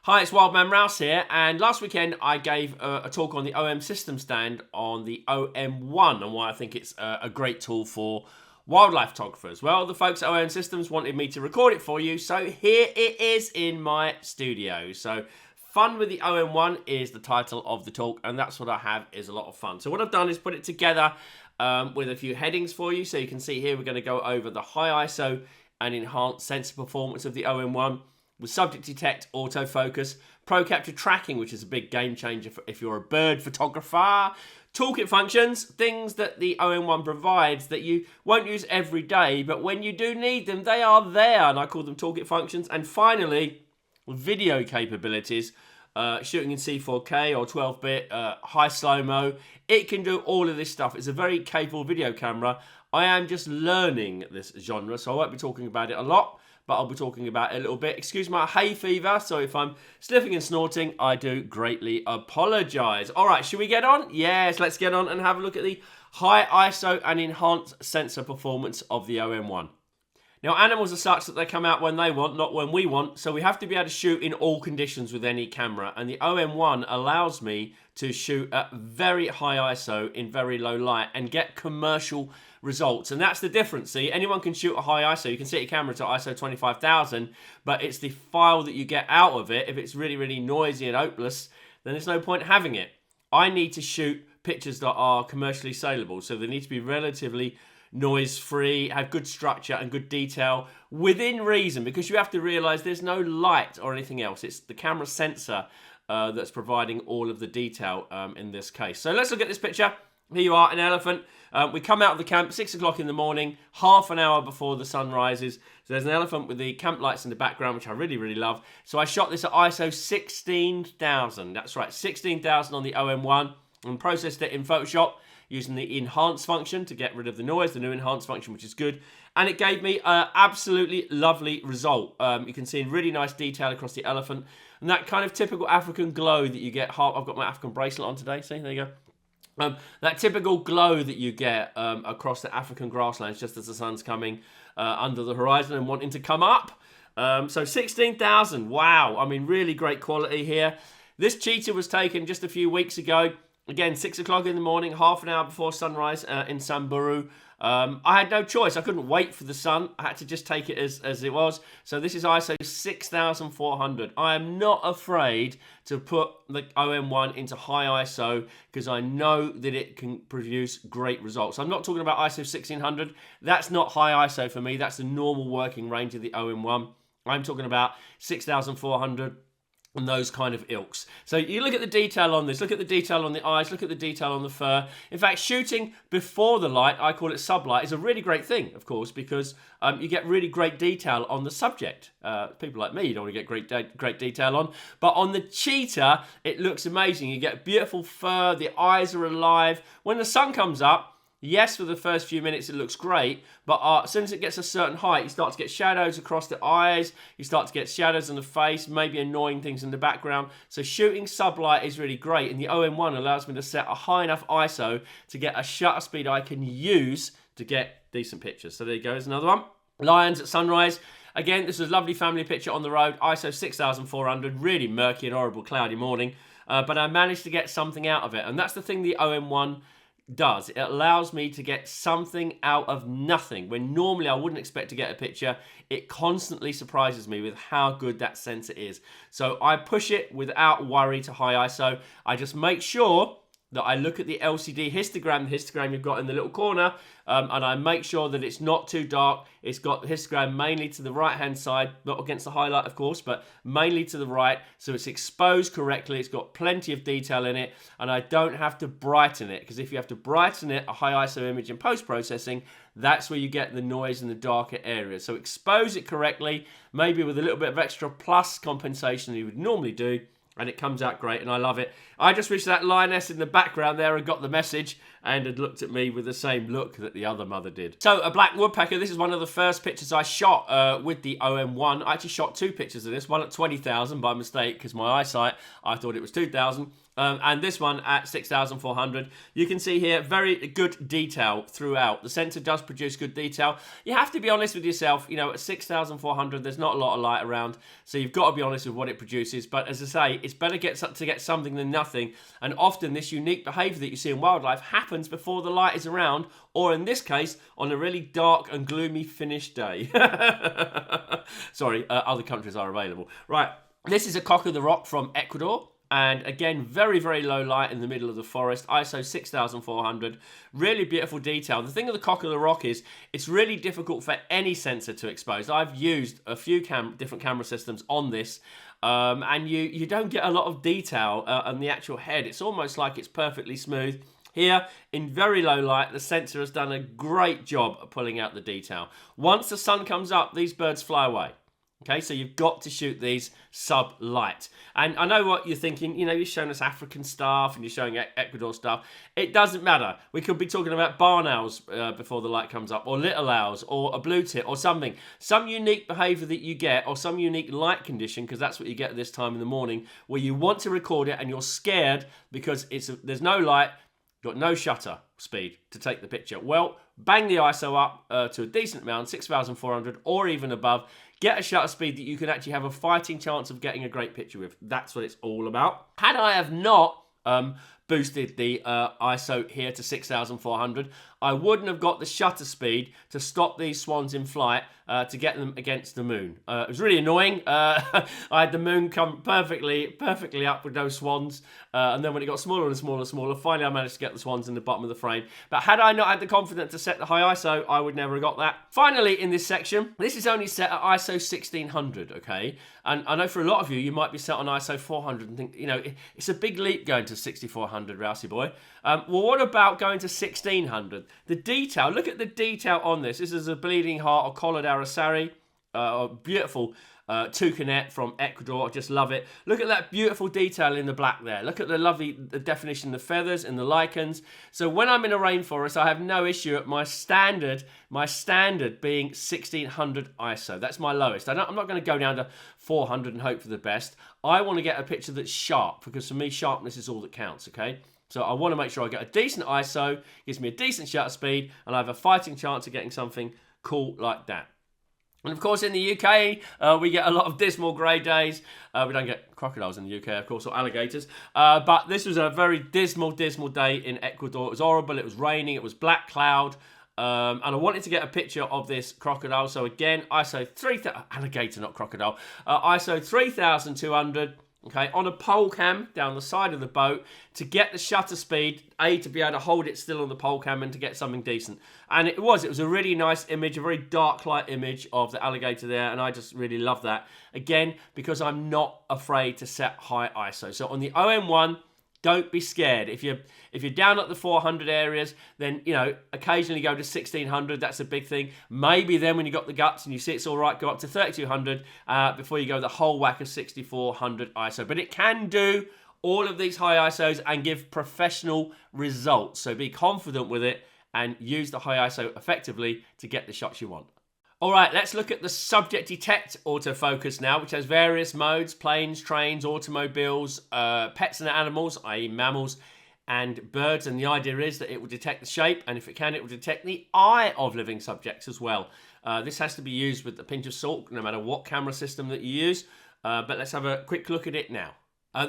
Hi, it's Wildman Rouse here, and last weekend I gave a talk on the OM system stand on the OM-1 and why I think it's a great tool for wildlife photographers. Well, the folks at OM Systems wanted me to record it for you, so here it is in my studio. So, Fun with the OM-1 is the title of the talk, and that's what I have is a lot of fun. So what I've done is put it together with a few headings for you. So you can see here we're going to go over the high ISO and enhanced sensor performance of the OM-1, with subject detect, autofocus, pro capture tracking, which is a big game changer if you're a bird photographer, toolkit functions, things that the OM-1 provides that you won't use every day, but when you do need them, they are there, and I call them toolkit functions. And finally, video capabilities, shooting in C4K or 12-bit, high slow-mo. It can do all of this stuff. It's a very capable video camera. I am just learning this genre, so I won't be talking about it a lot, but I'll be talking about it a little bit. Excuse my hay fever, so if I'm sniffing and snorting, I do greatly apologise. All right, should we get on? Yes, let's get on and have a look at the high ISO and enhanced sensor performance of the OM-1. Now, animals are such that they come out when they want, not when we want, so we have to be able to shoot in all conditions with any camera, and the OM-1 allows me to shoot at very high ISO in very low light and get commercial results, and that's the difference. See, anyone can shoot a high ISO. You can set your camera to ISO 25,000, but it's the file that you get out of it. If it's really, really noisy and hopeless, then there's no point having it. I need to shoot pictures that are commercially saleable, so they need to be relatively noise-free, have good structure and good detail within reason, because you have to realise there's no light or anything else. It's the camera sensor that's providing all of the detail in this case. So let's look at this picture. Here you are, an elephant. We come out of the camp 6 o'clock in the morning, half an hour before the sun rises. So there's an elephant with the camp lights in the background, which I really, really love. So I shot this at ISO 16,000. That's right, 16,000 on the OM-1, and processed it in Photoshop using the enhance function to get rid of the noise, the new enhance function, which is good. And it gave me an absolutely lovely result. You can see really nice detail across the elephant, and that kind of typical African glow that you get. I've got my African bracelet on today, see, there you go. That typical glow that you get across the African grasslands just as the sun's coming under the horizon and wanting to come up. So 16,000, wow. I mean, really great quality here. This cheetah was taken just a few weeks ago. Again, 6 o'clock in the morning, half an hour before sunrise in Samburu. I had no choice. I couldn't wait for the sun. I had to just take it as it was. So this is ISO 6400. I am not afraid to put the OM-1 into high ISO because I know that it can produce great results. I'm not talking about ISO 1600. That's not high ISO for me. That's the normal working range of the OM-1. I'm talking about 6400. And those kind of ilks. So you look at the detail on this, look at the detail on the eyes, look at the detail on the fur. In fact, shooting before the light, I call it sublight, is a really great thing, of course, because you get really great detail on the subject. People like me, you don't want to get great detail on. But on the cheetah, it looks amazing. You get beautiful fur, the eyes are alive. When the sun comes up, yes, for the first few minutes it looks great, but as soon as it gets a certain height, you start to get shadows across the eyes, you start to get shadows on the face, maybe annoying things in the background. So shooting sublight is really great, and the OM-1 allows me to set a high enough ISO to get a shutter speed I can use to get decent pictures. So there you go, there's another one. Lions at sunrise. Again, this is a lovely family picture on the road, ISO 6400, really murky and horrible cloudy morning, but I managed to get something out of it, and that's the thing the OM-1 does. It allows me to get something out of nothing. When normally I wouldn't expect to get a picture, it constantly surprises me with how good that sensor is. So I push it without worry to high ISO. I just make sure that I look at the LCD histogram, the histogram you've got in the little corner, and I make sure that it's not too dark. It's got the histogram mainly to the right-hand side, not against the highlight, of course, but mainly to the right, so it's exposed correctly. It's got plenty of detail in it, and I don't have to brighten it, because if you have to brighten it, a high ISO image in post-processing, that's where you get the noise in the darker areas. So expose it correctly, maybe with a little bit of extra plus compensation than you would normally do, and it comes out great, and I love it. I just wish that lioness in the background there had got the message and had looked at me with the same look that the other mother did. So, a black woodpecker. This is one of the first pictures I shot with the OM-1. I actually shot two pictures of this, one at 20,000 by mistake, because my eyesight, I thought it was 2,000. And this one at 6,400. You can see here very good detail throughout. The sensor does produce good detail. You have to be honest with yourself. You know, at 6,400, there's not a lot of light around, so you've got to be honest with what it produces. But as I say, it's better to get something than nothing. And often this unique behavior that you see in wildlife happens before the light is around, or in this case, on a really dark and gloomy Finnish day. Sorry, other countries are available. Right, this is a cock of the rock from Ecuador. And again, very, very low light in the middle of the forest, ISO 6400, really beautiful detail. The thing of the cock of the rock is, it's really difficult for any sensor to expose. I've used a few different camera systems on this, and you don't get a lot of detail on the actual head. It's almost like it's perfectly smooth. Here, in very low light, the sensor has done a great job of pulling out the detail. Once the sun comes up, these birds fly away. Okay, so you've got to shoot these sub-light. And I know what you're thinking, you know, you're showing us African stuff and you're showing Ecuador stuff. It doesn't matter. We could be talking about barn owls before the light comes up, or little owls, or a blue tit, or something. Some unique behavior that you get, or some unique light condition, because that's what you get at this time in the morning, where you want to record it and you're scared because there's no light, got no shutter speed to take the picture. Well, bang the ISO up to a decent amount, 6,400 or even above. Get a shutter speed that you can actually have a fighting chance of getting a great picture with. That's what it's all about. Had I have not boosted the ISO here to 6,400, I wouldn't have got the shutter speed to stop these swans in flight to get them against the moon. It was really annoying. I had the moon come perfectly up with those swans, and then when it got smaller and smaller and smaller, finally I managed to get the swans in the bottom of the frame. But had I not had the confidence to set the high ISO, I would never have got that. Finally, in this section, this is only set at ISO 1600, okay? And I know for a lot of you, you might be set on ISO 400 and think, you know, it's a big leap going to 6400, Rousey boy. Well, what about going to 1600? The detail, look at the detail on this. This is a bleeding heart or collared araceli, beautiful toucanet from Ecuador. I just love it. Look at that beautiful detail in the black there. Look at the definition of the feathers and the lichens. So when I'm in a rainforest, I have no issue at my standard being 1600 ISO. That's my lowest. I'm not going to go down to 400 and hope for the best. I want to get a picture that's sharp, because for me, sharpness is all that counts, okay? So I want to make sure I get a decent ISO, gives me a decent shutter speed, and I have a fighting chance of getting something cool like that. And of course, in the UK, we get a lot of dismal grey days. We don't get crocodiles in the UK, of course, or alligators. But this was a very dismal day in Ecuador. It was horrible. It was raining. It was black cloud. And I wanted to get a picture of this crocodile. So again, ISO 3000, alligator, not crocodile. ISO 3200. Okay, on a pole cam down the side of the boat to get the shutter speed, to be able to hold it still on the pole cam and to get something decent. And it was a really nice image, a very dark light image of the alligator there, and I just really love that. Again, because I'm not afraid to set high ISO. So on the OM-1, don't be scared. If you're down at the 400 areas, then, you know, occasionally go to 1600. That's a big thing. Maybe then when you got the guts and you see it's all right, go up to 3200 before you go the whole whack of 6400 ISO. But it can do all of these high ISOs and give professional results. So be confident with it and use the high ISO effectively to get the shots you want. All right, let's look at the subject detect autofocus now, which has various modes: planes, trains, automobiles, pets and animals, i.e. mammals, and birds. And the idea is that it will detect the shape, and if it can, it will detect the eye of living subjects as well. This has to be used with a pinch of salt, no matter what camera system that you use. But let's have a quick look at it now.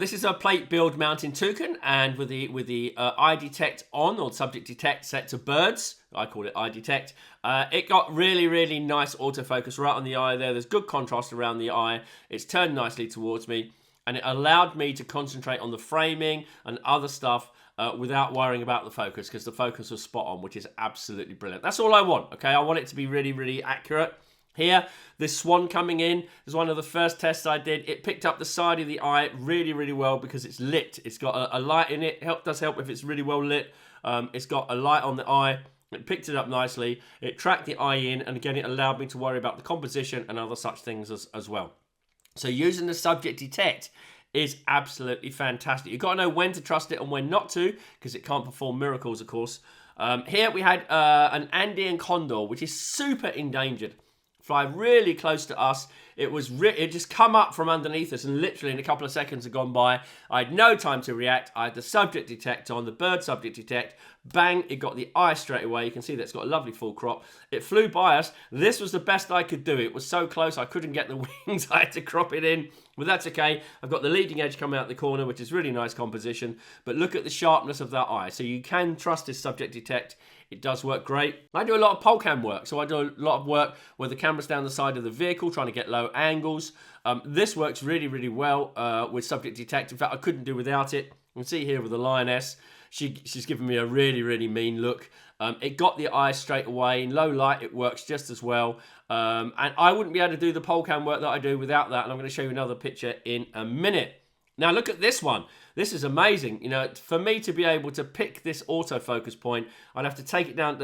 This is a plate build mounting toucan, and with the eye detect on, or subject detect set to birds, I call it eye detect, it got really nice autofocus right on the eye there. There's good contrast around the eye. It's turned nicely towards me, and it allowed me to concentrate on the framing and other stuff without worrying about the focus, because the focus was spot on, which is absolutely brilliant. That's all I want, okay? I want it to be really accurate. Here, this swan coming in is one of the first tests I did. It picked up the side of the eye really well because it's lit. It's got a light in it. Does help if it's really well lit. It's got a light on the eye. It picked it up nicely. It tracked the eye in, and again, it allowed me to worry about the composition and other such things as well. So using the subject detect is absolutely fantastic. You've got to know when to trust it and when not to, because it can't perform miracles, of course. Here we had an Andean condor, which is super endangered. fly really close to us. It just come up from underneath us, and literally in a couple of seconds had gone by. I had no time to react. I had the subject detect on, the bird subject detect. Bang, it got the eye straight away. You can see that it's got a lovely full crop. It flew by us. This was the best I could do. It was so close I couldn't get the wings. I had to crop it in, but that's okay. I've got the leading edge coming out the corner, which is really nice composition. But look at the sharpness of that eye. So you can trust this subject detect. It does work great. I do a lot of pole cam work, so I do a lot of work where the camera's down the side of the vehicle trying to get low angles. This works really, really well with subject detect. In fact, I couldn't do without it. You can see here with the lioness, she's giving me a really, really mean look. It got the eye straight away. In low light, it works just as well. And I wouldn't be able to do the pole cam work that I do without that. And I'm going to show you another picture in a minute. Now look at this one. This is amazing. You know, for me to be able to pick this autofocus point, I'd have to take it down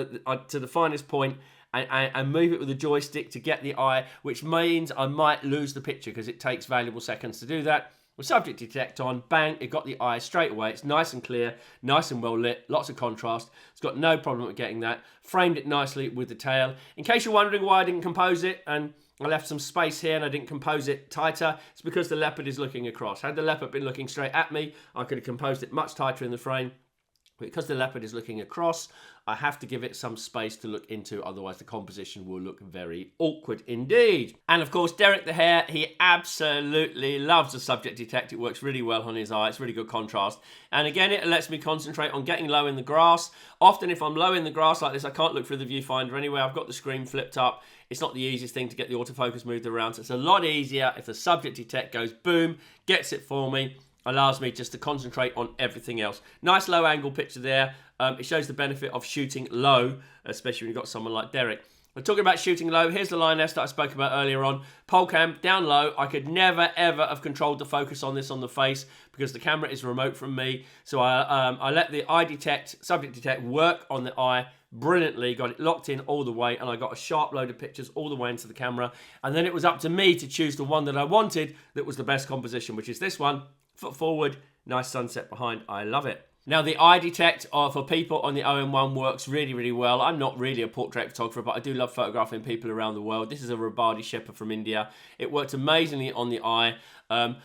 to the finest point and move it with the joystick to get the eye, which means I might lose the picture because it takes valuable seconds to do that. With subject detect on, bang, it got the eye straight away. It's nice and clear, nice and well lit, lots of contrast. It's got no problem with getting that. Framed it nicely with the tail. In case you're wondering why I didn't compose it, and I left some space here and I didn't compose it tighter, it's because the leopard is looking across. Had the leopard been looking straight at me, I could have composed it much tighter in the frame. But because the leopard is looking across, I have to give it some space to look into, otherwise the composition will look very awkward indeed. And of course, Derek the hare, he absolutely loves the subject detect. It works really well on his eye. It's really good contrast. And again, it lets me concentrate on getting low in the grass. Often if I'm low in the grass like this, I can't look through the viewfinder anyway. I've got the screen flipped up. It's not the easiest thing to get the autofocus moved around. So it's a lot easier if the subject detect goes boom, gets it for me, allows me just to concentrate on everything else. Nice low angle picture there. It shows the benefit of shooting low, especially when you've got someone like Derek. We're talking about shooting low. Here's the lioness that I spoke about earlier on. Pole cam, down low. I could never, ever have controlled the focus on this on the face because the camera is remote from me. So I let the eye detect, subject detect work on the eye brilliantly, got it locked in all the way, and I got a sharp load of pictures all the way into the camera. And then it was up to me to choose the one that I wanted that was the best composition, which is this one. Foot forward, nice sunset behind. I love it. Now, the eye detect for people on the OM-1 works really, really well. I'm not really a portrait photographer, but I do love photographing people around the world. This is a Rabadi shepherd from India. It worked amazingly on the eye.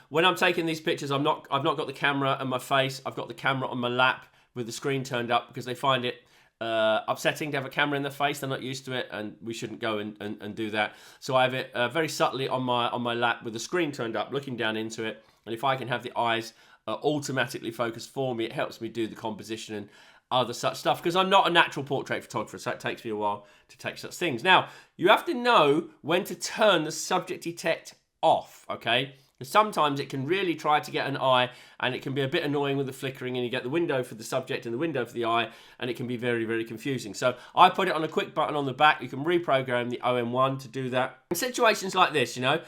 When I'm taking these pictures, I've not got the camera on my face. I've got the camera on my lap with the screen turned up because they find it upsetting to have a camera in their face. They're not used to it, and we shouldn't go and do that. So I have it very subtly on my lap with the screen turned up, looking down into it. And if I can have the eyes automatically focused for me, it helps me do the composition and other such stuff, because I'm not a natural portrait photographer, so it takes me a while to take such things. Now, you have to know when to turn the subject detect off, okay? Sometimes it can really try to get an eye, and it can be a bit annoying with the flickering, and you get the window for the subject and the window for the eye, and it can be very, very confusing. So I put it on a quick button on the back. You can reprogram the OM-1 to do that. In situations like this, you know,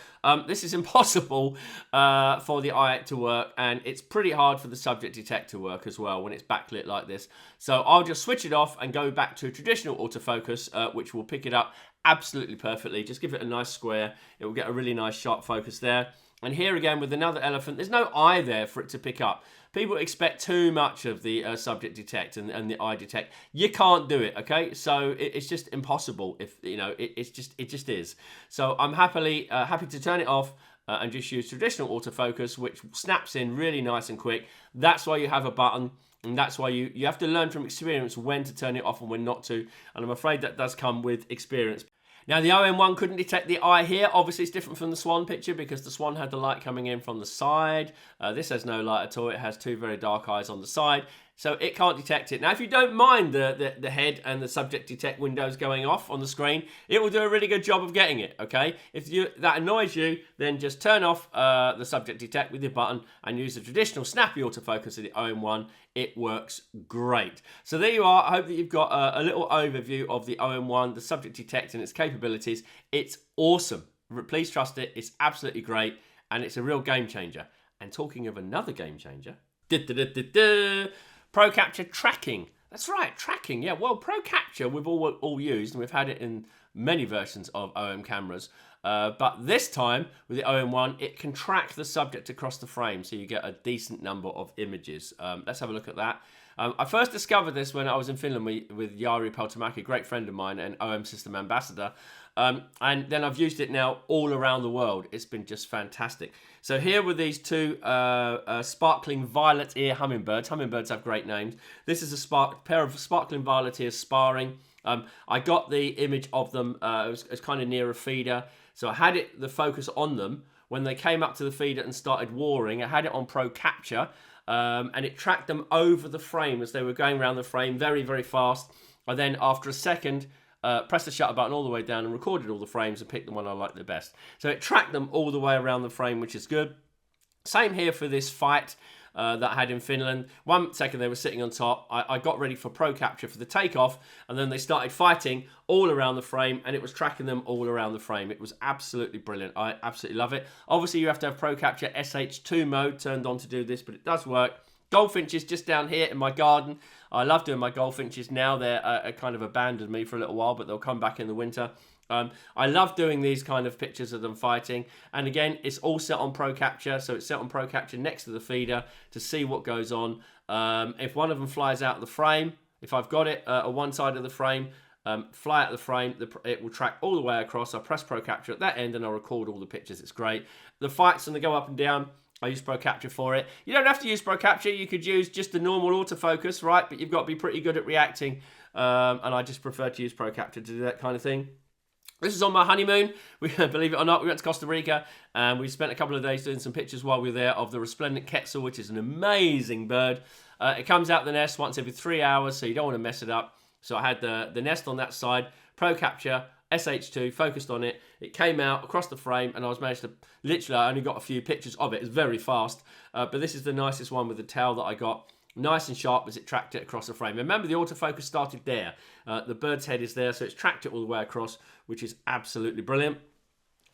this is impossible for the eye to work, and it's pretty hard for the subject detect to work as well when it's backlit like this. So I'll just switch it off and go back to traditional autofocus, which will pick it up absolutely perfectly. Just give it a nice square. It will get a really nice sharp focus there. And here again with another elephant, there's no eye there for it to pick up. People expect too much of the subject detect and the eye detect. You can't do it, okay? So it's just impossible. If you know, it just is. So I'm happy to turn it off and just use traditional autofocus, which snaps in really nice and quick. That's why you have a button. And that's why you have to learn from experience when to turn it off and when not to. And I'm afraid that does come with experience. Now, the OM-1 couldn't detect the eye here. Obviously, it's different from the Swan picture because the Swan had the light coming in from the side. This has no light at all. It has two very dark eyes on the side. So it can't detect it. Now, if you don't mind the head and the subject detect windows going off on the screen, it will do a really good job of getting it, okay? If that annoys you, then just turn off the subject detect with your button and use the traditional snappy autofocus of the OM-1. It works great. So there you are. I hope that you've got a little overview of the OM-1, the subject detect and its capabilities. It's awesome. Please trust it. It's absolutely great, and it's a real game changer. And talking of another game changer, Pro Capture tracking. That's right, tracking. Yeah, well, Pro Capture we've all used, and we've had it in many versions of OM cameras. But this time, with the OM-1, it can track the subject across the frame, so you get a decent number of images. Let's have a look at that. I first discovered this when I was in Finland with Jari Peltomäki, a great friend of mine and OM system ambassador. And then I've used it now all around the world. It's been just fantastic. So here were these two sparkling violet ear hummingbirds. Hummingbirds have great names. This is a pair of sparkling violet ears sparring. I got the image of them. It was kind of near a feeder. So I had the focus on them. When they came up to the feeder and started warring, I had it on Pro Capture. And it tracked them over the frame as they were going around the frame very, very fast. I then, after a second, pressed the shutter button all the way down and recorded all the frames and picked the one I liked the best. So it tracked them all the way around the frame, which is good. Same here for this fight that I had in Finland. 1 second they were sitting on top. I got ready for Pro Capture for the takeoff, and then they started fighting all around the frame, and it was tracking them all around the frame. It was absolutely brilliant. I absolutely love it. Obviously, you have to have Pro Capture SH2 mode turned on to do this, but it does work. Goldfinches just down here in my garden. I love doing my goldfinches now. They're kind of abandoned me for a little while, but they'll come back in the winter. I love doing these kind of pictures of them fighting. And again, it's all set on Pro Capture. So it's set on Pro Capture next to the feeder to see what goes on. If one of them flies out of the frame, if I've got it on one side of the frame, fly out of the frame, it will track all the way across. I press Pro Capture at that end and I'll record all the pictures. It's great. The fights, when they go up and down, I use Pro Capture for it. You don't have to use Pro Capture. You could use just the normal autofocus, right? But you've got to be pretty good at reacting. And I just prefer to use Pro Capture to do that kind of thing. This is on my honeymoon. Believe it or not, we went to Costa Rica and we spent a couple of days doing some pictures while we were there of the resplendent quetzal, which is an amazing bird. It comes out the nest once every 3 hours, so you don't want to mess it up. So I had the nest on that side, Pro Capture, SH2, focused on it. It came out across the frame and I was managed to, literally, I only got a few pictures of it. It's very fast, but this is the nicest one with the tail that I got. Nice and sharp as it tracked it across the frame. Remember, the autofocus started there. The bird's head is there, so it's tracked it all the way across, which is absolutely brilliant.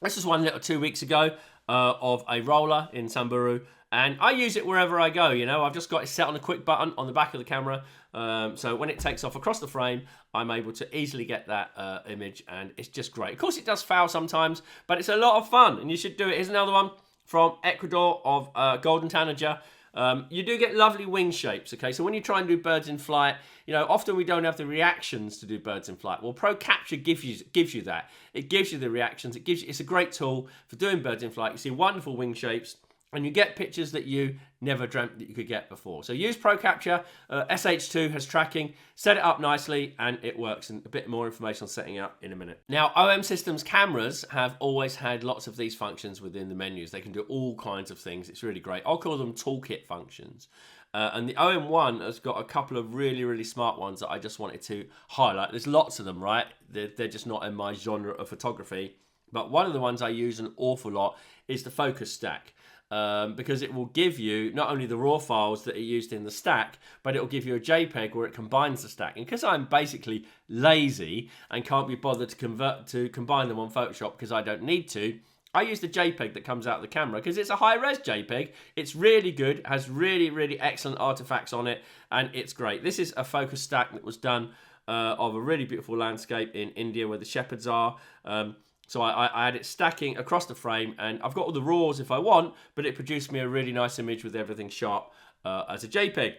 This is one little 2 weeks ago of a roller in Samburu, and I use it wherever I go, you know. I've just got it set on a quick button on the back of the camera, so when it takes off across the frame, I'm able to easily get that image, and it's just great. Of course, it does foul sometimes, but it's a lot of fun, and you should do it. Here's another one from Ecuador of golden tanager. You do get lovely wing shapes, okay? So when you try and do birds in flight, you know, often we don't have the reactions to do birds in flight. Well, Pro Capture gives you that. It gives you the reactions. It's a great tool for doing birds in flight. You see wonderful wing shapes, and you get pictures that you never dreamt that you could get before. So use Pro Capture. SH2 has tracking. Set it up nicely, and it works. And a bit more information on setting it up in a minute. Now, OM Systems cameras have always had lots of these functions within the menus. They can do all kinds of things. It's really great. I'll call them Toolkit Functions. And the OM-1 has got a couple of really, really smart ones that I just wanted to highlight. There's lots of them, right? They're just not in my genre of photography. But one of the ones I use an awful lot is the focus stack. Because it will give you not only the raw files that are used in the stack, but it will give you a JPEG where it combines the stack. And because I'm basically lazy and can't be bothered to combine them on Photoshop because I don't need to, I use the JPEG that comes out of the camera because it's a high-res JPEG. It's really good, has really, really excellent artifacts on it, and it's great. This is a focus stack that was done of a really beautiful landscape in India where the shepherds are. So I had it stacking across the frame, and I've got all the raws if I want, but it produced me a really nice image with everything sharp as a JPEG.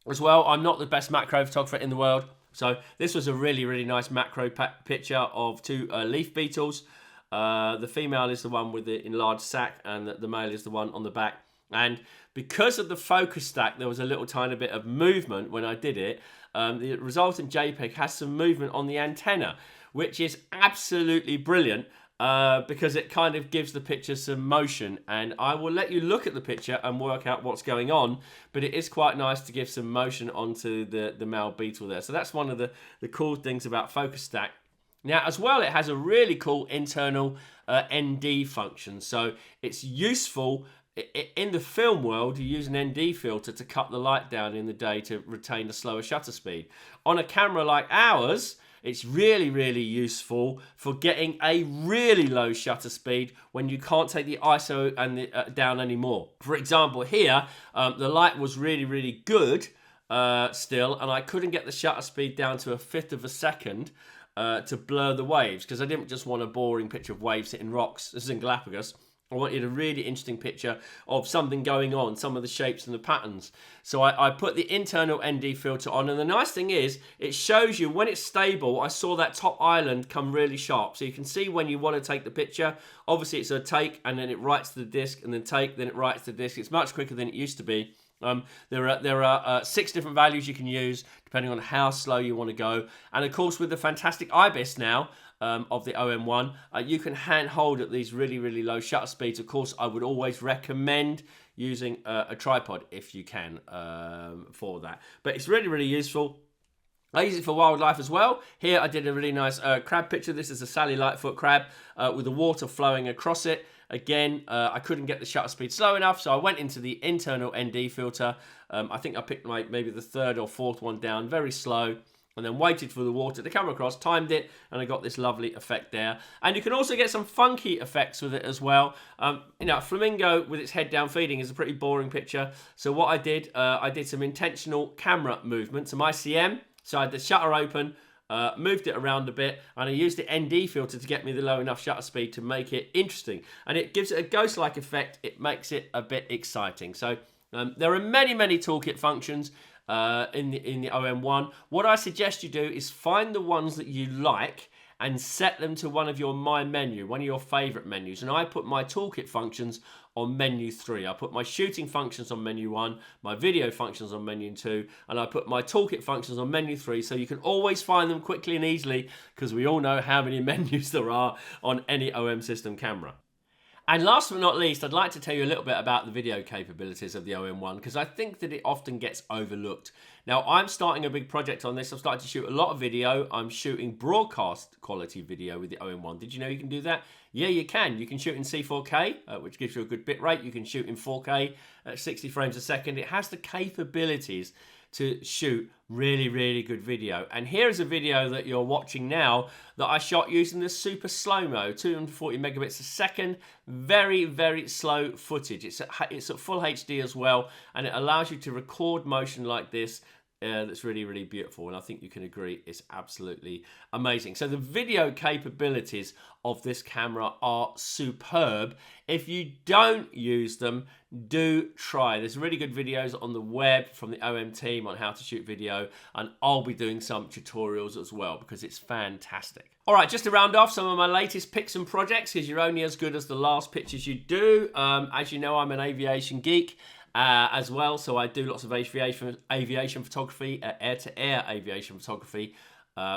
As well, I'm not the best macro photographer in the world, so this was a really, really nice macro picture of two leaf beetles. The female is the one with the enlarged sac, and the male is the one on the back. And because of the focus stack, there was a little tiny bit of movement when I did it. The resultant JPEG has some movement on the antenna, which is absolutely brilliant because it kind of gives the picture some motion. And I will let you look at the picture and work out what's going on, but it is quite nice to give some motion onto the male beetle there. So that's one of the cool things about focus stack. Now, as well, it has a really cool internal ND function. So it's useful. In the film world, you use an ND filter to cut the light down in the day to retain a slower shutter speed. On a camera like ours, it's really, really useful for getting a really low shutter speed when you can't take the ISO and down anymore. For example, here, the light was really, really good still, and I couldn't get the shutter speed down to 1/5 of a second to blur the waves, because I didn't just want a boring picture of waves hitting rocks. This is in Galapagos. I wanted a really interesting picture of something going on, some of the shapes and the patterns. So I put the internal ND filter on, and the nice thing is it shows you when it's stable. I saw that top island come really sharp, so you can see when you want to take the picture. Obviously it's a take and then it writes to the disk, and then take, then it writes to the disk. It's much quicker than it used to be. There are 6 different values you can use depending on how slow you want to go, and of course with the fantastic IBIS now of the OM-1, you can hand hold at these really low shutter speeds. Of course, I would always recommend using a tripod if you can for that, but it's really useful. I use it for wildlife as well. Here I did a really nice crab picture. This is a Sally Lightfoot crab with the water flowing across it. Again, I couldn't get the shutter speed slow enough, so I went into the internal ND filter. I think I picked maybe the 3rd or 4th one down, very slow, and then waited for the water to come across, timed it, and I got this lovely effect there. And you can also get some funky effects with it as well. You know, a flamingo with its head down feeding is a pretty boring picture. So what I did some intentional camera movement, some ICM. So I had the shutter open, moved it around a bit, and I used the ND filter to get me the low enough shutter speed to make it interesting. And it gives it a ghost-like effect. It makes it a bit exciting. So there are many Toolkit functions in the OM-1. What I suggest you do is find the ones that you like and set them to one of your My Menu, one of your favorite menus. And I put my Toolkit functions on menu 3. I put my shooting functions on menu 1, my video functions on menu 2, and I put my Toolkit functions on menu 3, so you can always find them quickly and easily, because we all know how many menus there are on any OM system camera. And last but not least, I'd like to tell you a little bit about the video capabilities of the OM-1, because I think that it often gets overlooked. Now, I'm starting a big project on this. I've started to shoot a lot of video. I'm shooting broadcast quality video with the OM-1. Did you know you can do that? Yeah, you can. You can shoot in C4K, which gives you a good bit rate. You can shoot in 4K at 60 frames a second. It has the capabilities to shoot really good video. And here's a video that you're watching now that I shot using the super slow-mo, 240 megabits a second. Very slow footage. It's at full HD as well, and it allows you to record motion like this. That's really beautiful, and I think you can agree it's absolutely amazing. So the video capabilities of this camera are superb. If you don't use them, do try. There's really good videos on the web from the OM team on how to shoot video, and I'll be doing some tutorials as well because it's fantastic. All right, just to round off some of my latest picks and projects, because you're only as good as the last pictures you do. As you know, I'm an aviation geek as well, so I do lots of aviation photography, air-to-air aviation photography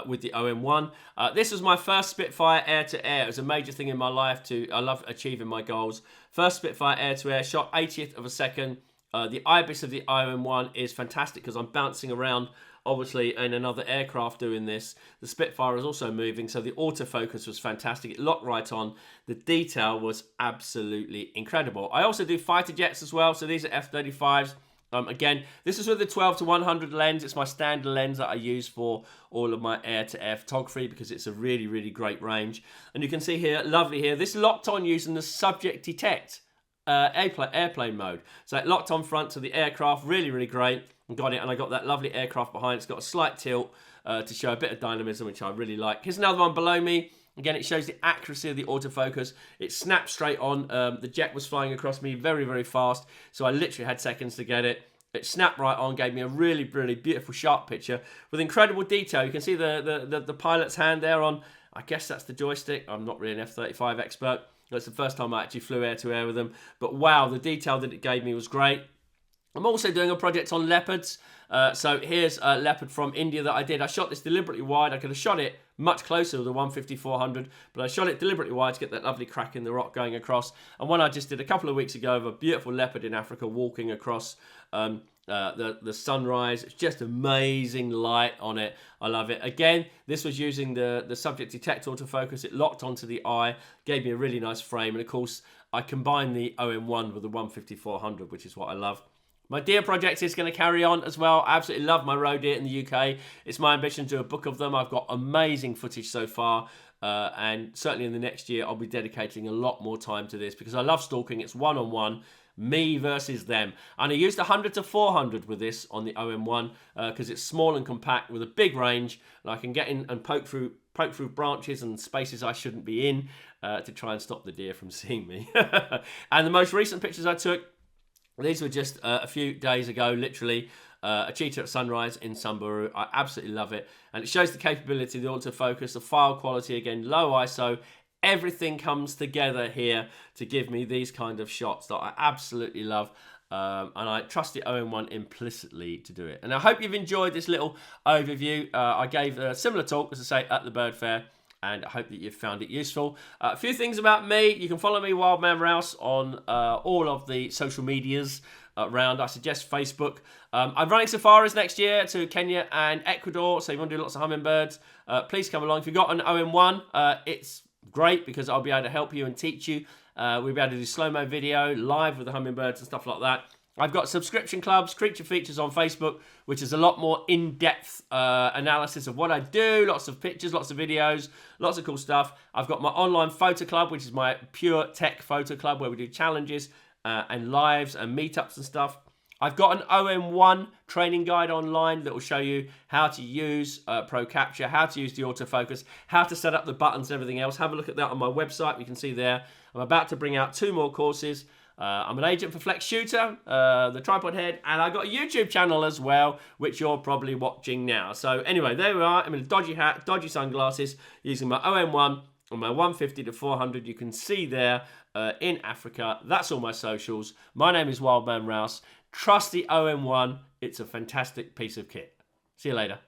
with the OM-1. This was my first Spitfire air-to-air. It was a major thing in my life. I love achieving my goals. First Spitfire air-to-air, shot 80th of a second. The IBIS of the OM-1 is fantastic because I'm bouncing around, obviously, in another aircraft doing this. The Spitfire is also moving, so the autofocus was fantastic. It locked right on. The detail was absolutely incredible. I also do fighter jets as well, so these are F-35s. Again, this is with the 12-100 lens. It's my standard lens that I use for all of my air-to-air photography because it's a really great range. And you can see here, lovely here, this locked on using the subject detect airplane mode. So it locked on front to the aircraft, really great. And got it, and I got that lovely aircraft behind. It's got a slight tilt to show a bit of dynamism, which I really like. Here's another one below me. Again, it shows the accuracy of the autofocus. It snapped straight on. The jet was flying across me very fast, so I literally had seconds to get it. It snapped right on, gave me a really beautiful, sharp picture with incredible detail. You can see the pilot's hand there on, I guess that's the joystick. I'm not really an F-35 expert. That's the first time I actually flew air-to-air with them. But wow, the detail that it gave me was great. I'm also doing a project on leopards. So here's a leopard from India that I did. I shot this deliberately wide. I could have shot it much closer with the 150-400, but I shot it deliberately wide to get that lovely crack in the rock going across. And one I just did a couple of weeks ago of a beautiful leopard in Africa walking across the sunrise. It's just amazing light on it. I love it. Again, this was using the subject detect autofocus. It locked onto the eye, gave me a really nice frame. And of course, I combined the OM-1 with the 150-400, which is what I love. My deer project is going to carry on as well. I absolutely love my roe deer in the UK. It's my ambition to do a book of them. I've got amazing footage so far. And certainly in the next year, I'll be dedicating a lot more time to this because I love stalking. It's one-on-one, me versus them. And I used 100-400 with this on the OM-1 because it's small and compact with a big range. And I can get in and poke through poke through branches and spaces I shouldn't be in to try and stop the deer from seeing me. And the most recent pictures I took, these were just a few days ago, literally. A cheetah at sunrise in Samburu. I absolutely love it. And it shows the capability of the autofocus, the file quality, again, low ISO. Everything comes together here to give me these kind of shots that I absolutely love. And I trust the OM-1 implicitly to do it. And I hope you've enjoyed this little overview. I gave a similar talk, as I say, at the Bird Fair, and I hope that you've found it useful. A few things about me. You can follow me, Wildman Rouse, on all of the social medias around. I suggest Facebook. I'm running safaris next year to Kenya and Ecuador, so if you want to do lots of hummingbirds, please come along. If you've got an OM-1, it's great because I'll be able to help you and teach you. We'll be able to do slow-mo video, live with the hummingbirds and stuff like that. I've got subscription clubs, Creature Features on Facebook, which is a lot more in-depth analysis of what I do, lots of pictures, lots of videos, lots of cool stuff. I've got my online photo club, which is my pure tech photo club, where we do challenges and lives and meetups and stuff. I've got an OM-1 training guide online that will show you how to use Pro Capture, how to use the autofocus, how to set up the buttons and everything else. Have a look at that on my website. You can see there. I'm about to bring out 2 more courses. I'm an agent for Flex Shooter, the tripod head, and I've got a YouTube channel as well, which you're probably watching now. So anyway, there we are. I'm in a dodgy hat, dodgy sunglasses, using my OM-1 on my 150 to 400. You can see there in Africa. That's all my socials. My name is Wildman Rouse. Trust the OM-1. It's a fantastic piece of kit. See you later.